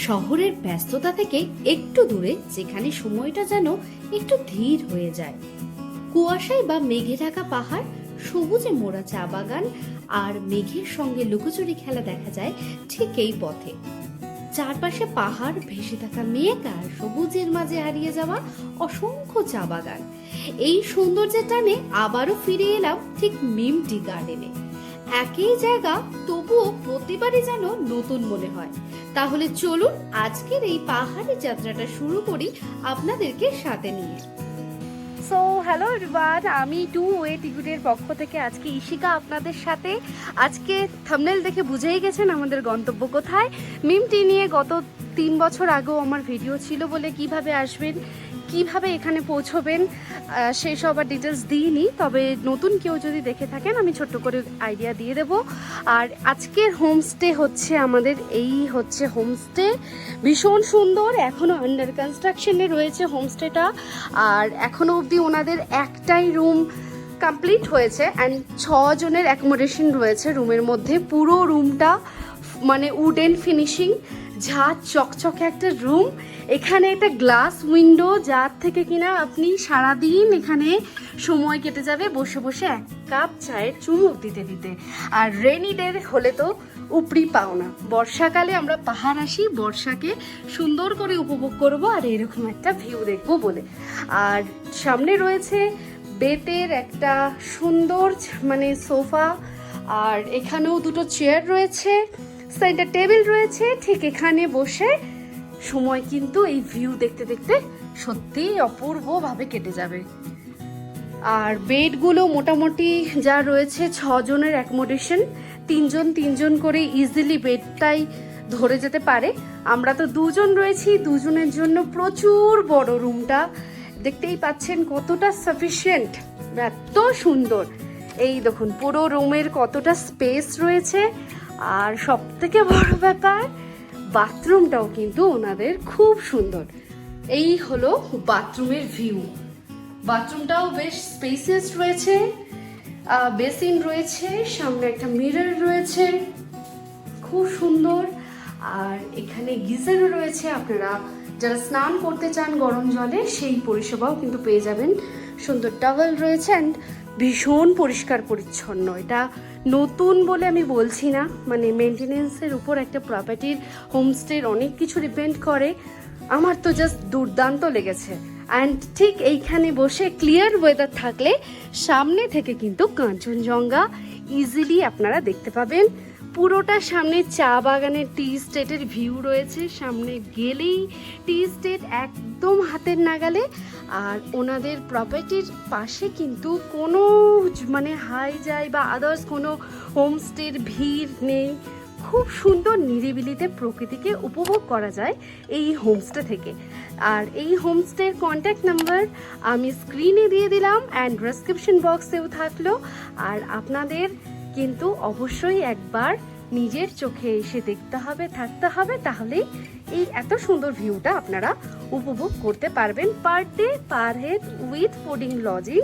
শহরের ব্যস্ততা থেকে একটু দূরে, যেখানে সময়টা যেন একটু ধীর হয়ে যায়। কুয়াশায় বা মেঘে ঢাকা পাহাড়, সবুজে মোড়া চা বাগান আর মেঘের সঙ্গে লুকোচুরি খেলা দেখা যায় ঠিক এই পথে। চারপাশে পাহাড়, ভেসে থাকা মেঘ আর সবুজের মাঝে হারিয়ে যাওয়া অসংখ্য চা বাগান। এই সৌন্দর্যের টানে আবারও ফিরে এলাম ঠিক মিম টি গার্ডেনে। একই জায়গা, তবুও প্রতিবারই যেন নতুন মনে হয়। তাহলে চলুন আজকের এই পাহাড়ি যাত্রাটা শুরু করি আপনাদেরকে সাথে নিয়ে। সো হ্যালো এভরিওয়ান, আমি টু ওয়ে টিকিটের পক্ষ থেকে আজকে ইশিকা আপনাদের সাথে। আজকে থাম্বনেল দেখে বুঝেই গেছেন আমাদের গন্তব্য কোথায়। মিমটি নিয়ে গত 3 বছর আগেও আমার ভিডিও ছিল বলে কিভাবে আসবেন, কিভাবে এখানে পৌঁছবেন সেই সব আর ডিটেলস দিইনি। তবে নতুন কেউ যদি দেখে থাকেন আমি ছোট্ট করে আইডিয়া দিয়ে দেব। আর আজকের হোমস্টে হচ্ছে আমাদের এই হচ্ছে হোমস্টে, ভীষণ সুন্দর, এখনও আন্ডার কনস্ট্রাকশনে রয়েছে হোমস্টেটা। আর এখনও অবধি ওনাদের একটাই রুম কমপ্লিট হয়েছে অ্যান্ড 6 জনের অ্যাকোমোডেশন রয়েছে রুমের মধ্যে। পুরো রুমটা মানে উডেন ফিনিশিং, যা চকচকে একটা রুম। এখানে একটা গ্লাস উইন্ডো, যার থেকে কিনা আপনি সারাদিন এখানে সময় কেটে যাবে বসে বসে 1 কাপ চায়ের চুমুক দিতে দিতে। আর রেনি ডে হলে তো উপরি পাওনা। বর্ষাকালে আমরা পাহাড় আসি বর্ষাকে সুন্দর করে উপভোগ করব আর এরকম একটা ভিউ দেখবো বলে। আর সামনে রয়েছে বেতের একটা সুন্দর মানে সোফা, আর এখানেও 2টো চেয়ার রয়েছে, সেন্টার টেবিল রয়েছে। ঠিক এখানে বসে সময় কিন্তু এই ভিউ দেখতে দেখতে সত্যিই অপূর্বভাবে কেটে যাবে। আর বেডগুলো মোটামুটি যা রয়েছে 6 জনের অ্যাকোমোডেশন, 3 জন করে ইজিলি বেডটাই ধরে যেতে পারে। আমরা তো 2 জন রয়েছি, 2 জনের জন্য প্রচুর বড় রুমটা। দেখতেই পাচ্ছেন কতটা সাফিসিয়েন্ট, এত সুন্দর। এই দেখুন পুরো রুমের কতটা স্পেস রয়েছে। আর সব থেকে বড় ব্যাপার, বাথরুমটাও কিন্তু ওনাদের খুব সুন্দর। এই হলো বাথরুমের ভিউ। বাথরুমটাও বেশ স্পেসিয়াস রয়েছে, বেসিন রয়েছে, সামনে একটা মিরর রয়েছে, খুব সুন্দর। আর এখানে গিজারও রয়েছে, আপনারা যারা স্নান করতে চান গরম জলে সেই পরিষেবাও কিন্তু পেয়ে যাবেন। সুন্দর টাওয়েল রয়েছে অ্যান্ড ভীষণ পরিষ্কার পরিচ্ছন্ন। এটা নতুন বলে আমি বলছি না, মানে মেনটেনেন্সের উপর একটা প্রপার্টির হোমস্টের অনেক কিছু ডিপেন্ড করে। আমার তো জাস্ট দুর্দান্ত লেগেছে। অ্যান্ড ঠিক এইখানে বসে ক্লিয়ার ওয়েদার থাকলে সামনে থেকে কিন্তু কাঞ্চনজঙ্ঘা ইজিলি আপনারা দেখতে পাবেন। পুরোটা সামনে চা বাগানের টি স্টেটের ভিউ রয়েছে, সামনে গেলেই টি স্টেট একদম হাতের নাগালে। আর ওনাদের প্রপার্টির পাশে কিন্তু কোনো মানে হাই যায় বা আদার্স কোনো হোমস্টের ভিড় নেই। খুব সুন্দর নিরিবিলিতে প্রকৃতিকে উপভোগ করা যায় এই হোমস্টে থেকে। আর এই হোমস্টের কন্ট্যাক্ট নাম্বার আমি স্ক্রিনে দিয়ে দিলাম অ্যান্ড ডেসক্রিপশন বক্সেও থাকলো। আর আপনাদের কিন্তু অবশ্যই একবার নিজের চোখে এসে দেখতে হবে, থাকতে হবে, তাহলেই এই এত সুন্দর ভিউটা আপনারা উপভোগ করতে পারবেন। Per day per head with fooding lodging.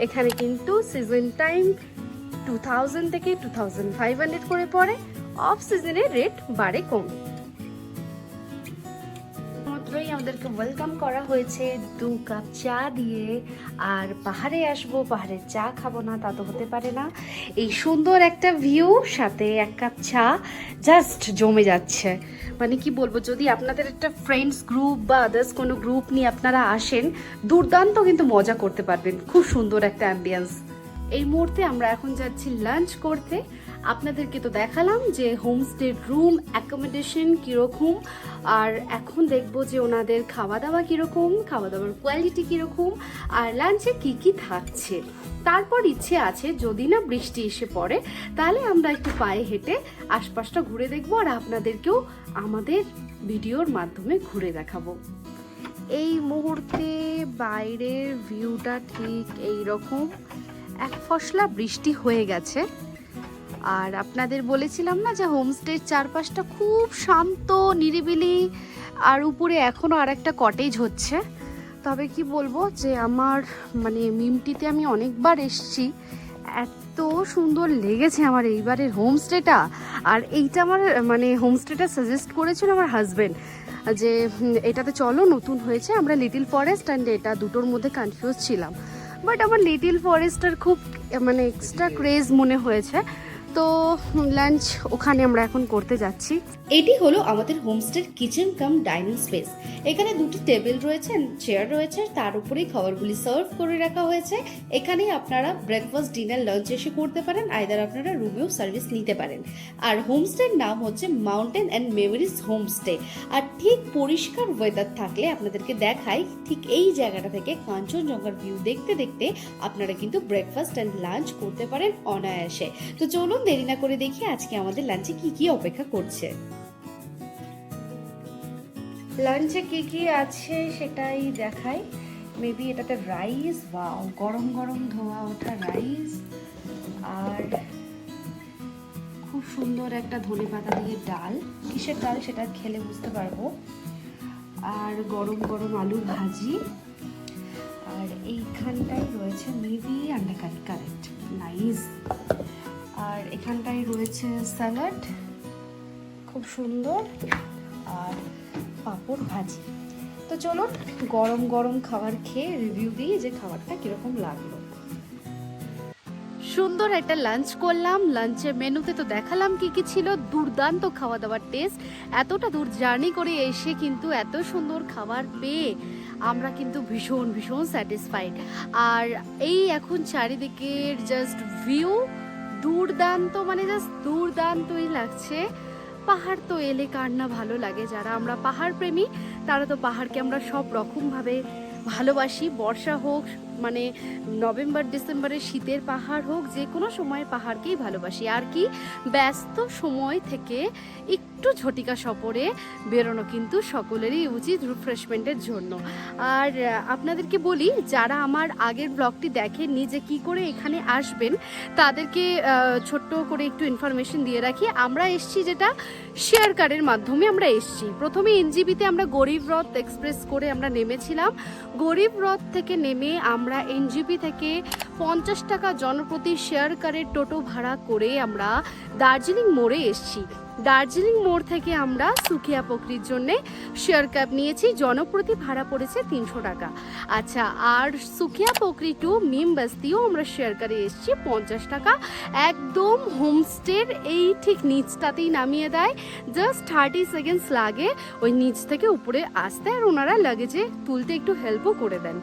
এখানে কিন্তু সিজন টাইম 2000 থেকে 2500 করে পড়ে, অফ সিজনের রেট বাড়ে কমে। মাত্রই আমাদেরকে ওয়েলকাম করা হয়েছে 2 কাপ চা দিয়ে। আর পাহাড়ে আসবো, পাহাড়ের চা খাবো না তা তো হতে পারে না। এই সুন্দর একটা ভিউ সাথে 1 কাপ চা জাস্ট জমে যাচ্ছে। মানে কি বলবো, যদি আপনাদের একটা ফ্রেন্ডস গ্রুপ বা আদার্স কোনো গ্রুপ নিয়ে আপনারা আসেন, দুর্দান্ত কিন্তু মজা করতে পারবেন। খুব সুন্দর একটা অ্যাম্বিয়েন্স। এই মুহূর্তে আমরা এখন যাচ্ছি লাঞ্চ করতে। আপনাদেরকে তো দেখালাম যে হোমস্টের রুম অ্যাকোমোডেশন কীরকম, আর এখন দেখবো যে ওনাদের খাওয়া দাওয়া কীরকম, খাওয়া দাওয়ার কোয়ালিটি কীরকম, আর লাঞ্চে কী কী থাকছে। তারপর ইচ্ছে আছে যদি না বৃষ্টি এসে পড়ে তাহলে আমরা একটু পায়ে হেঁটে আশপাশটা ঘুরে দেখবো আর আপনাদেরকেও আমাদের ভিডিওর মাধ্যমে ঘুরে দেখাবো। এই মুহূর্তে বাইরের ভিউটা ঠিক এই রকম, 1 ফসলা বৃষ্টি হয়ে গেছে। আর আপনাদের বলেছিলাম না যে হোমস্টের চারপাশটা খুব শান্ত নিরিবিলি, আর উপরে এখনও আর একটা কটেজ হচ্ছে। তবে কি বলবো যে আমার মানে মিমটিতে আমি অনেকবার এসছি, এত সুন্দর লেগেছে আমার এইবারের হোমস্টেটা। আর এইটা আমার মানে হোমস্টেটা সাজেস্ট করেছিল আমার হাজব্যান্ড, যে এটাতে চলো নতুন হয়েছে। আমরা লিটল ফরেস্ট অ্যান্ড এটা দুটোর মধ্যে কনফিউজ ছিলাম, বাট আমার লিটল ফরেস্টের খুব মানে এক্সট্রা ক্রেজ মনে হয়েছে। তো লাঞ্চ ওখানে আমরা এখন করতে যাচ্ছি। এটি হলো আমাদের হোমস্টের কিচেন কাম ডাইনিং স্পেস। এখানে দুটি টেবিল রয়েছে, চেয়ার রয়েছে, তার উপরেই খাবারগুলি সার্ভ করে রাখা হয়েছে। এখানেই আপনারা ব্রেকফাস্ট, ডিনার, লাঞ্চ এসে করতে পারেন, আইদার আপনারা রুমেও সার্ভিস নিতে পারেন। আর হোমস্টের নাম হচ্ছে মাউন্টেন অ্যান্ড মেমোরিজ হোমস্টে। আর ঠিক পরিষ্কার ওয়েদার থাকলে আপনাদেরকে দেখাই, ঠিক এই জায়গাটা থেকে কাঞ্চনজঙ্ঘার ভিউ দেখতে দেখতে আপনারা কিন্তু ব্রেকফাস্ট অ্যান্ড লাঞ্চ করতে পারেন অনায়াসে। তো চলুন দেরি না করে দেখি আজকে আমাদের লাঞ্চে কি কি অপেক্ষা করছে। লাঞ্চে কি কি আছে সেটাই দেখাই। মেবি এটাতে রাইস, ওয়াও, গরম গরম ধোয়া ওঠা রাইস, আর খুব সুন্দর একটা ধনেপাতা দিয়ে ডাল। কিসের ডাল সেটা খেলে বুঝতে পারবো। আর গরম গরম আলু ভাজি, আর এইখানটায় রয়েছে মেবি আন্ডা কারি, কারেক্ট, নাইস। আর এখানটায় রয়েছে স্যালাড, খুব সুন্দর, আর পাঁপড় ভাজি। তো চলো গরম গরম খাবার খেয়ে রিভিউ দিই যে খাবারটা কিরকম লাগলো। সুন্দর একটা লাঞ্চ করলাম। লাঞ্চের মেনুতে তো দেখালাম কি কি ছিল, দুর্দান্ত খাওয়া দাওয়ার টেস্ট। এতটা দূর জার্নি করে এসে কিন্তু এত সুন্দর খাবার পেয়ে আমরা কিন্তু ভীষণ ভীষণ স্যাটিসফাইড। আর এই এখন চারিদিকের জাস্ট ভিউ দুর্দান্ত, মানে জাস্ট দুর্দান্তই লাগছে। পাহাড় তো এলে কার না ভালো লাগে, যারা আমরা পাহাড় প্রেমী তারা তো পাহাড়কে আমরা সব রকমভাবে ভালোবাসি। বর্ষা হোক, মানে নভেম্বর ডিসেম্বরের শীতের পাহাড় হোক, যে কোনো সময় পাহাড়কেই ভালোবাসি। আর কি ব্যস্ত সময় থেকে একটু ঝটিকা সফরে বেরোনো কিন্তু সকলেরই উচিত রিফ্রেশমেন্টের জন্য। আর আপনাদেরকে বলি, যারা আমার আগের ব্লগটি দেখেননি যে কি করে এখানে আসবেন, তাদেরকে ছোট্ট করে একটু ইনফরমেশন দিয়ে রাখি। আমরা এসছি যেটা শেয়ার কারের মাধ্যমে আমরা এসছি। প্রথমে এনজিবিতে আমরা গরিব রথ এক্সপ্রেস করে আমরা নেমেছিলাম। গরিব রথ থেকে নেমে আমরা এনজিপি থেকে 50 টাকা জনপ্রতি শেয়ার কারের টোটো ভাড়া করে আমরা দার্জিলিং মোড়ে এসছি। দার্জিলিং মোড় থেকে আমরা সুখিয়া পোখরির জন্য শেয়ার ক্যাব নিয়েছি, জনপ্রতি ভাড়া পড়েছে 300 টাকা। আচ্ছা, আর সুখিয়া পোখরি টু মিম বস্তিও আমরা শেয়ার করে এসছি 50 টাকা। একদম হোমস্টের এই ঠিক নিচটাতেই নামিয়ে দেয়, জাস্ট 30 সেকেন্ডস লাগে ওই নিচ থেকে উপরে আসতে, আর ওনারা লাগেজে তুলতে একটু হেল্পও করে দেন।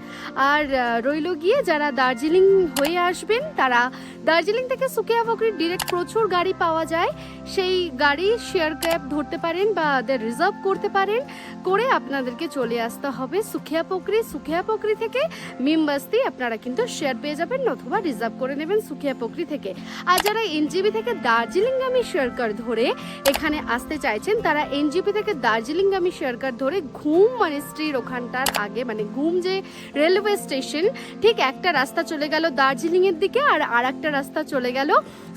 আর রইল গিয়ে যারা দার্জিলিং হয়ে আসবেন, তারা দার্জিলিং থেকে সুখিয়া পোখরির ডিরেক্ট প্রচুর গাড়ি পাওয়া যায়, সেই গাড়ি শেয়ার ক্যাব ধরতে পারেন বা রিজার্ভ করতে পারেন, করে আপনাদেরকে চলে আসতে হবে সুখিয়া পোখরি। সুখিয়া পোখরি থেকে মিম বস্তি আপনারা কিন্তু শেয়ার পেয়ে যাবেন, অথবা রিজার্ভ করে নেবেন সুখিয়া পোখরি থেকে। আর যারা এনজিপি থেকে দার্জিলিংগামী শেয়ার কার ধরে এখানে আসতে চাইছেন, তারা এনজিপি থেকে দার্জিলিংগামী শেয়ার কার ধরে ঘুম মনিস্ট্রির ওখানটার আগে, মানে ঘুম যে রেলওয়ে স্টেশন, ঠিক একটা রাস্তা চলে গেল দার্জিলিং এর দিকে, আর একটা রাস্তা চলে গেল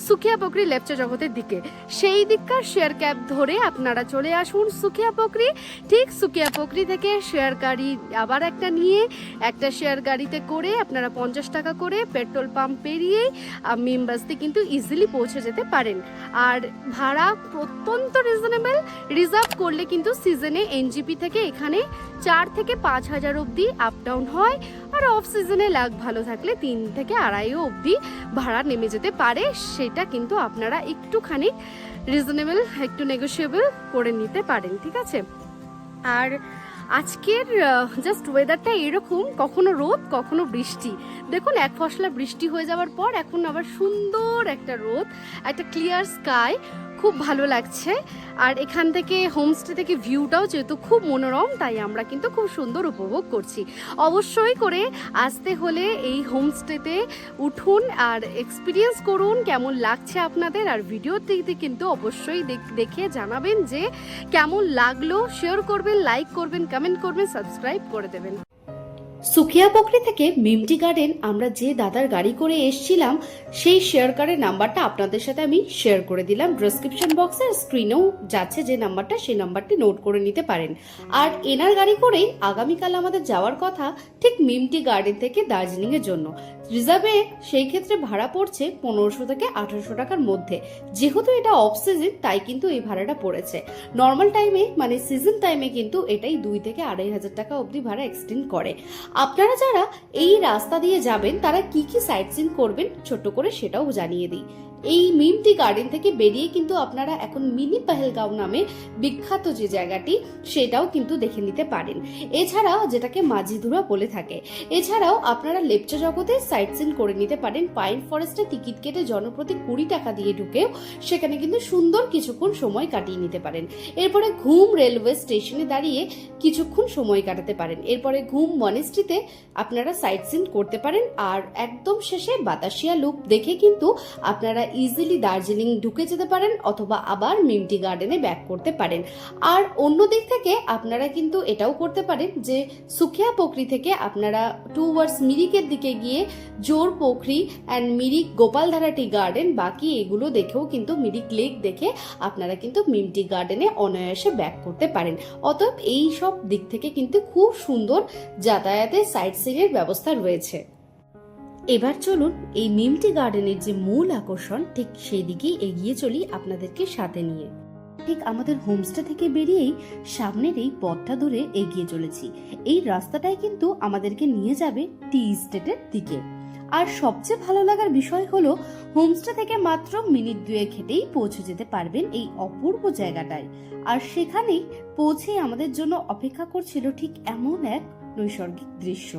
সুখিয়া পোখরি লেপচা জগতের দিকে। সেই দিককার শেয়ার ক্যাব ধরে আপনারা চলে আসুন সুখিয়া পোখরি। ঠিক সুখিয়া পোখরি থেকে শেয়ার গাড়ি আবার একটা নিয়ে, একটা শেয়ার গাড়িতে করে আপনারা 50 টাকা করে পেট্রোল পাম্প পেরিয়েই মিম বস্তি কিন্তু ইজিলি পৌঁছে যেতে পারেন। আর ভাড়া অত্যন্ত রিজনেবল, রিজার্ভ করলে কিন্তু সিজনে এনজিপি থেকে এখানে 4 থেকে 5 হাজার অবধি আপ ডাউন হয়, আর অফ সিজনে লাগ ভালো থাকলে 3 থেকে 2.5 অবধি ভাড়া নেমে যেতে পারে। সেটা কিন্তু আপনারা একটুখানি রিজনেবল, একটু নেগোশিয়েবল করে নিতে পারেন, ঠিক আছে। আর আজকের জাস্ট ওয়েদারটা এরকম, কখনো রোদ কখনো বৃষ্টি। দেখুন এক ফসলা বৃষ্টি হয়ে যাওয়ার পর এখন আবার সুন্দর একটা রোদ, একটা ক্লিয়ার স্কাই, খুব ভালো লাগছে। আর এখান থেকে হোমস্টে থেকে ভিউটাও যেহেতু খুব মনোরম, তাই আমরা কিন্তু খুব সুন্দর উপভোগ করছি। অবশ্যই করে আসতে হলে এই হোমস্টেতে উঠুন আর এক্সপিরিয়েন্স করুন কেমন লাগছে আপনাদের। আর ভিডিওতে কিন্তু অবশ্যই দেখে জানাবেন যে কেমন লাগলো, শেয়ার করবেন, লাইক করবেন, কমেন্ট করবেন, সাবস্ক্রাইব করে দেবেন। সুখিয়া বকরি থেকে মিমটি গার্ডেন আমরা যে দাদার গাড়ি করে এসছিলাম সেই শেয়ার কারের নাম্বারটা আপনাদের সাথে আমি শেয়ার করে দিলাম ডেসক্রিপশন বক্সে, স্ক্রিনেও যাচ্ছে যে নাম্বারটা, সেই নাম্বারটি নোট করে নিতে পারেন। আর এনার গাড়ি করেই আগামীকাল আমাদের যাওয়ার কথা ঠিক মিমটি গার্ডেন থেকে দার্জিলিং এর জন্য। রিজার্ভে সেই ক্ষেত্রে ভাড়া পড়ছে 1500 থেকে 1800 টাকার মধ্যে। যেহেতু এটা অফ সিজন তাই কিন্তু এই ভাড়াটা পড়েছে। নর্মাল টাইমে মানে সিজন টাইমে কিন্তু এটাই 2 থেকে 2500 টাকা অবধি ভাড়া এক্সটেন্ড করে। আপনারা যারা এই রাস্তা দিয়ে যাবেন তারা কি কি সাইট সিন করবেন ছোট করে সেটাও জানিয়ে দিই। এই মিমটি গার্ডেন থেকে বেরিয়ে কিন্তু আপনারা এখন মিনি পেহেলগাঁও নামে বিখ্যাত যে জায়গাটি সেটাও কিন্তু দেখে নিতে পারেন। এছাড়াও যেটাকে মাঝিধুরা বলে থাকে, এছাড়াও আপনারা লেপচা জগতে সাইট সিন করে নিতে পারেন। পাইন ফরেস্টে টিকিট কেটে জনপ্রতি 20 টাকা দিয়ে ঢুকেও সেখানে কিন্তু সুন্দর কিছুক্ষণ সময় কাটিয়ে নিতে পারেন। এরপরে ঘুম রেলওয়ে স্টেশনে দাঁড়িয়ে কিছুক্ষণ সময় কাটাতে পারেন। এরপরে ঘুম মনেস্ট্রিতে আপনারা সাইট সিন করতে পারেন। আর একদম শেষে বাতাসিয়া লুপ দেখে কিন্তু আপনারা ইজিলি দার্জিলিং ঢুকে যেতে পারেন অথবা আবার মিমটি গার্ডেনে ব্যাক করতে পারেন। আর অন্য দিক থেকে আপনারা কিন্তু এটাও করতে পারেন যে সুখিয়া পোখরি থেকে আপনারা টুয়ার্ডস মিরিকের দিকে গিয়ে জোর Pokhri and Mirik Gopaldhara tea garden বাকি এগুলো দেখেও কিন্তু মিরিক লেক দেখে আপনারা কিন্তু মিমটি গার্ডেনে অনায়াসে ব্যাক করতে পারেন। অতএব এই সব দিক থেকে কিন্তু খুব সুন্দর যাতায়াতের সাইট সিইং এর ব্যবস্থা রয়েছে। এবার চলুন এই মিমটি গার্ডেনের যে মূল আকর্ষণ ঠিক সেই দিকেই এগিয়ে চলি আপনাদেরকে সাথে নিয়ে। ঠিক আমাদের হোমস্টে থেকে বেরিয়েই সামনের এই পথটা ধরে এগিয়ে চলেছি। এই রাস্তাটাই কিন্তু আমাদেরকে নিয়ে যাবে টি স্টেটের দিকে। আর সবচেয়ে ভালো লাগার বিষয় হলো হোমস্টে থেকে মাত্র মিনিট 2 হেঁটেই পৌঁছে যেতে পারবেন এই অপূর্ব জায়গাটায়। আর সেখানেই পৌঁছে আমাদের জন্য অপেক্ষা করছিল ঠিক এমন এক নৈসর্গিক দৃশ্য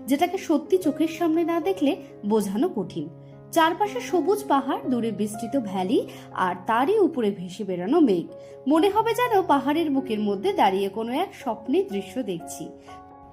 যেটাকে সত্যি চোখের সামনে না দেখলে বোঝানো কঠিন। চারপাশে সবুজ পাহাড়, দূরে বিস্তৃত ভ্যালি আর তারই উপরে ভেসে বেড়ানো মেঘ। মনে হবে যেন পাহাড়ের বুকের মধ্যে দাঁড়িয়ে কোনো এক স্বপ্নের দৃশ্য দেখছি।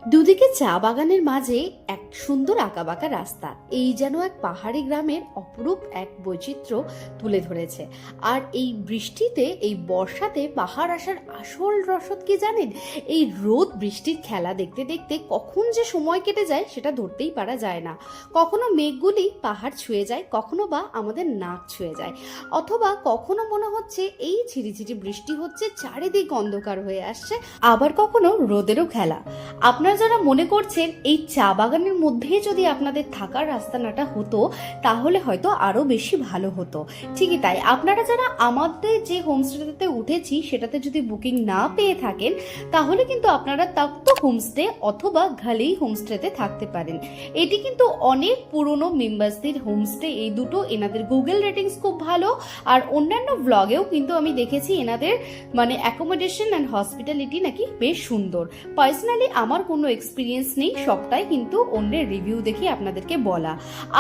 দুদিকে চা বাগানের মাঝে এক সুন্দর আঁকাবাঁকা রাস্তা, এই যেন এক পাহাড়ি গ্রামের অপরূপ এক বৈচিত্র্য তুলে ধরেছে। আর এই বৃষ্টিতে, এই বর্ষাতে পাহাড় আসার আসল রসদ কি জানেন? এই রোদ বৃষ্টির খেলা দেখতে দেখতে কখন যে সময় কেটে যায় সেটা ধরতেই পারা যায় না। কখনো মেঘগুলি পাহাড় ছুঁয়ে যায়, কখনো বা আমাদের নাক ছুঁয়ে যায়, অথবা কখনো মনে হচ্ছে এই ঝিরিঝিরি বৃষ্টি হচ্ছে, চারিদিক অন্ধকার হয়ে আসছে, আবার কখনো রোদেরও খেলা। আপনারা যারা মনে করছেন এই চা বাগানের মধ্যে যদি আপনাদের থাকার রাস্তাটা হতো তাহলে হয়তো আরো বেশি ভালো হতো, ঠিকই তাই। আপনারা যারা আমাদের যে হোমস্টেতে উঠেছি সেটাতে যদি বুকিং না পেয়ে থাকেন তাহলে কিন্তু আপনারা তাক্ত হোমস্টে অথবা ঘালেই হোমস্টেতে থাকতে পারেন। এটি কিন্তু অনেক পুরনো মেম্বারসদের হোমস্টে, এই দুটো। এনাদের গুগল রেটিংস খুব ভালো। আর অন্যান্য ব্লগেও কিন্তু আমি দেখেছি এনাদের মানে অ্যাকোমোডেশন অ্যান্ড হসপিটালিটি নাকি বেশ সুন্দর। পার্সোনালি আমার কোনো এক্সপিরিয়েন্স নেই, সবটাই কিন্তু অন্যের রিভিউ দেখে আপনাদেরকে বলা।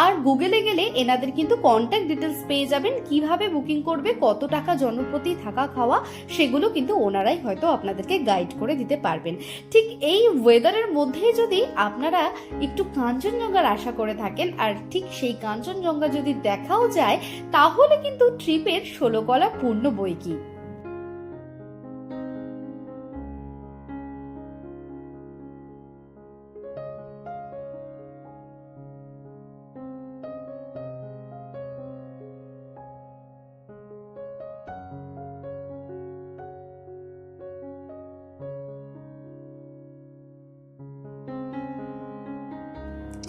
আর গুগলে গেলে এনাদের কিন্তু কন্ট্যাক্ট ডিটেলস পেয়ে যাবেন, কিভাবে বুকিং করবে, কত টাকা জনপ্রতি থাকা খাওয়া, সেগুলো কিন্তু ওনারাই হয়তো আপনাদেরকে গাইড করে দিতে পারবেন। ঠিক এই ওয়েদারের মধ্যেই যদি আপনারা একটু কাঞ্চনজঙ্ঘার আশা করে থাকেন আর ঠিক সেই কাঞ্চনজঙ্ঘা যদি দেখাও যায় তাহলে কিন্তু ট্রিপের 16 কলা পূর্ণ বই কি।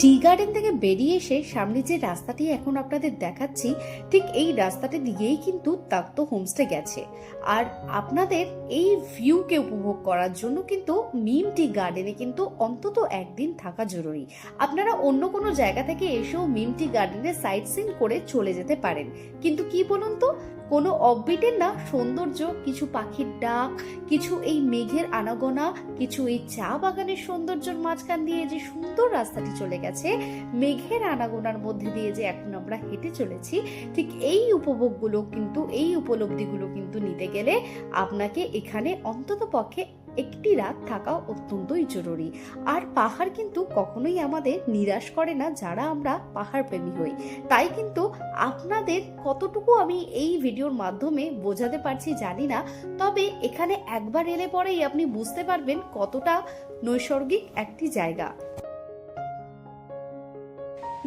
টি গার্ডেন থেকে বেরিয়ে এসে সামনে যে রাস্তাটি এখন আপনাদের দেখাচ্ছি ঠিক এই রাস্তাটি দিয়েই কিন্তু তাক্ত হোমস্টে গেছে। আর আপনাদের এই ভিউকে উপভোগ করার জন্য কিন্তু মিমটি গার্ডেনে কিন্তু অন্তত একদিন থাকা জরুরি। আপনারা অন্য কোনো জায়গা থেকে এসেও মিমটি গার্ডেনে সাইট সিন করে চলে যেতে পারেন, কিন্তু কি বলুন তো, কোনো অফবিটের না সৌন্দর্য, কিছু পাখির ডাক, কিছু এই মেঘের আনাগোনা, কিছু এই চা বাগানের সৌন্দর্যের মাঝখান দিয়ে যে সুন্দর রাস্তাটি চলে গেছে, মেঘের আনাগোনার মধ্যে দিয়ে যে এখন আমরা হেঁটে চলেছি, ঠিক এই উপভোগগুলো কিন্তু, এই উপলব্ধিগুলো কিন্তু নিতে গেলে আপনাকে এখানে অন্তত পক্ষে একটি রাত থাকা অত্যন্তই জরুরি। আর পাহাড় কিন্তু কখনোই আমাদের নিরাশ করে না যারা আমরা পাহাড় প্রেমী হই। তাই কিন্তু আপনাদের কতটুকু আমি এই ভিডিওর মাধ্যমে বোঝাতে পারছি জানি না, তবে এখানে একবার এলে পরেই আপনি বুঝতে পারবেন কতটা নৈসর্গিক একটি জায়গা।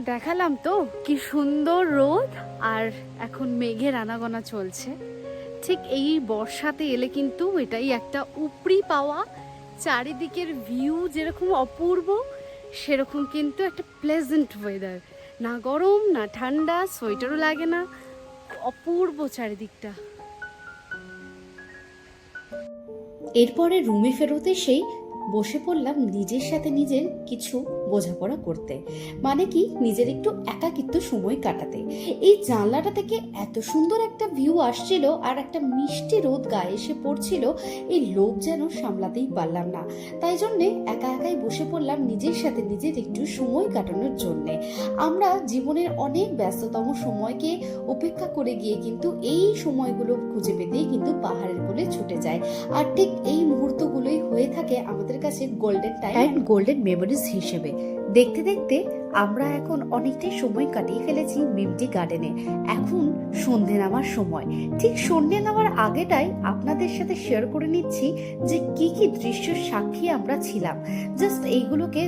দেখালাম তো কি সুন্দর রোদ, আর এখন মেঘের আনাগোনা চলছে। ঠিক এই বর্ষাতে এলে কিন্তু এটাই একটা উপরি পাওয়া, চারিদিকের ভিউ যেরকম অপূর্ব, সেরকম কিন্তু একটা প্লেজেন্ট ওয়েদার, না গরম না ঠান্ডা, সোয়েটারও লাগে না, অপূর্ব চারিদিকটা। এরপরে রুমে ফেরত এসেই বসে পড়লাম নিজের সাথে নিজের কিছু বোঝাপড়া করতে, মানে কি নিজের একটু একাকিত্ব সময় কাটাতে। এই জানলাটা থেকে এত সুন্দর একটা ভিউ আসছিল আর একটা মিষ্টি রোদ গায়ে এসে পড়ছিল, এই লোভ যেন সামলাতেই পারলাম না। তাই জন্যে একা একাই বসে পড়লাম নিজের সাথে নিজের একটু সময় কাটানোর জন্যে। আমরা জীবনের অনেক ব্যস্ততম সময়কে উপেক্ষা করে গিয়ে কিন্তু এই সময়গুলো খুঁজে পেতেই কিন্তু পাহাড়ের কোলে ছুটে যায়, আর ঠিক এই মুহূর্তগুলোই হয়ে থাকে আমাদের কাছে golden time and golden memories হিসেবে। দেখতে দেখতে আমরা এখন অনেকটাই সময় কাটিয়ে ফেলেছি মিমটি গার্ডেনে। এখন সন্ধে নামার সময়। ঠিক সন্ধে নামার আগেটাই আপনাদের সাথে শেয়ার করে নিচ্ছি যে কি কি দৃশ্যের সাক্ষী আমরা ছিলাম। জাস্ট এইগুলোকে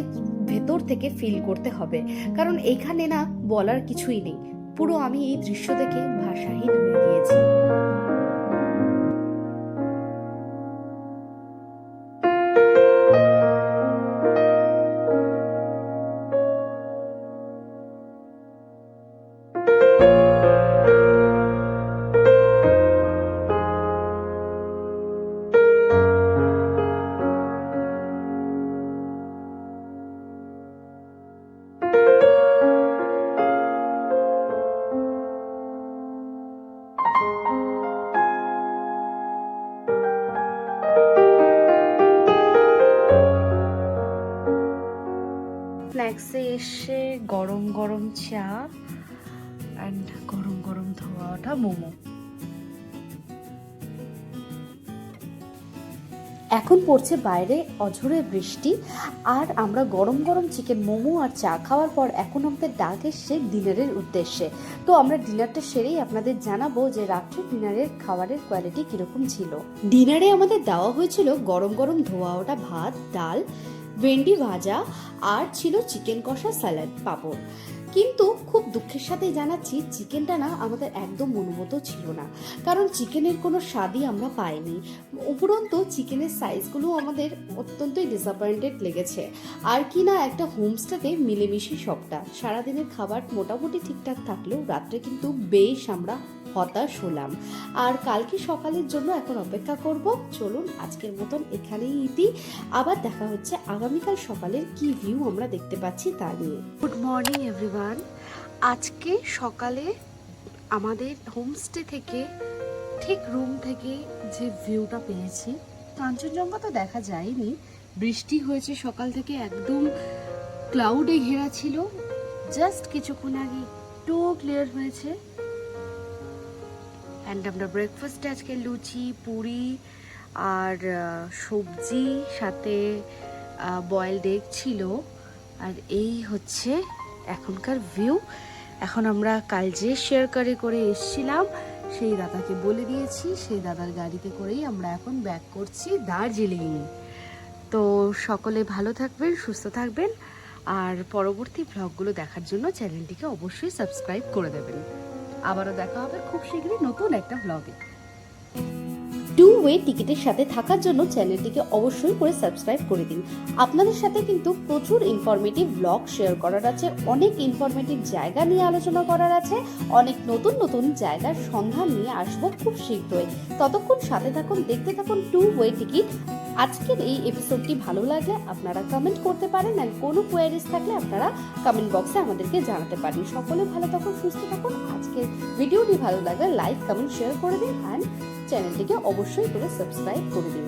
ভেতর থেকে ফিল করতে হবে, কারণ এখানে না বলার কিছুই নেই। পুরো আমি এই দৃশ্য দেখে ভাষাহীন হয়ে গিয়েছি। স্ন্যাক্সে এসে গরম গরম চা অ্যান্ড গরম গরম ধোয়া ওঠা মোমো। এখন পড়ছে বাইরে অঝোরে বৃষ্টি, আর আমরা গরম গরম চিকেন মোমো আর চা খাওয়ার পর এখন আমাদের ডাক এসছে ডিনারের উদ্দেশ্যে। তো আমরা ডিনারটা সেরেই আপনাদের জানাবো যে রাত্রে ডিনারের খাবারের কোয়ালিটি কিরকম ছিল। ডিনারে আমাদের দেওয়া হয়েছিল গরম গরম ধোয়া ওঠা ভাত, ডাল, ভেন্ডি ভাজা, আর ছিল চিকেন কষা, স্যালাড, পাঁপড়। কিন্তু খুব দুঃখের সাথে জানাচ্ছি চিকেনটা না আমাদের একদম মনোমতো ছিল না, কারণ চিকেনের কোনো স্বাদই আমরা পাইনি। উপরন্তু চিকেনের সাইজগুলো আমাদের অত্যন্তই ডিসঅ্যাপয়েন্টেড লেগেছে। আর কি না একটা হোমস্টেতে মিলেমিশে সবটা, সারাদিনের খাবার মোটামুটি ঠিকঠাক থাকলেও রাত্রে কিন্তু বেশ আমরা হতাশ হলাম। আর কালকে সকালের জন্য এখন অপেক্ষা করব। চলুন আজকের মতন এখানেই ইতি, আবার দেখা হচ্ছে আগামীকাল সকালের কি ভিউ আমরা দেখতে পাচ্ছি তা নিয়ে। Good morning everyone. আজকে সকালে আমাদের হোমস্টে থেকে ঠিক রুম থেকে যে ভিউটা পেয়েছি, কাঞ্চনজঙ্ঘা তো দেখা যায়নি, বৃষ্টি হয়েছে সকাল থেকে, একদম ক্লাউডে ঘেরা ছিল, জাস্ট কিছুক্ষণ আগে একটু ক্লিয়ার হয়েছে। অ্যান্ড আমরা ব্রেকফাস্টে আজকে লুচি, পুরি আর সবজি, সাথে বয়েলড এগ ছিল। আর এই হচ্ছে এখনকার ভিউ। এখন আমরা কাল যে শেয়ার করে এসেছিলাম সেই দাদাকে বলে দিয়েছি, সেই দাদার গাড়িতে করেই আমরা এখন ব্যাক করছি দার্জিলিং। তো সকলে ভালো থাকবেন, সুস্থ থাকবেন, আর পরবর্তী ব্লগগুলো দেখার জন্য চ্যানেলটিকে অবশ্যই সাবস্ক্রাইব করে দেবেন। আবারও দেখা হবে খুব শীঘ্রই নতুন একটা ব্লগে। টু ওয়ে টিকিটের সাথে থাকার জন্য চ্যানেলটিকে অবশ্যই করে সাবস্ক্রাইব করে দিন। আপনাদের সাথে কিন্তু প্রচুর ইনফরমেটিভ ব্লগ শেয়ার করার আছে, অনেক ইনফরমেটিভ জায়গা নিয়ে আলোচনা করার আছে, অনেক নতুন নতুন জায়গার সন্ধান নিয়ে আসবো খুব শীঘ্রই। ততক্ষণ সাথে থাকুন, দেখতে থাকুন টু ওয়ে টিকিট। আজকের এই এপিসোডটি ভালো লাগলে আপনারা কমেন্ট করতে পারেন, আর কোনো কোয়ারিজ থাকলে আপনারা কমেন্ট বক্সে আমাদেরকে জানাতে পারেন। সকলে ভালো থাকুন, সুস্থ থাকুন। আজকের ভিডিওটি ভালো লাগলে লাইক, কমেন্ট, শেয়ার করে দিন, অ্যান্ড চ্যানেলটিকে অবশ্যই করে সাবস্ক্রাইব করে দিন।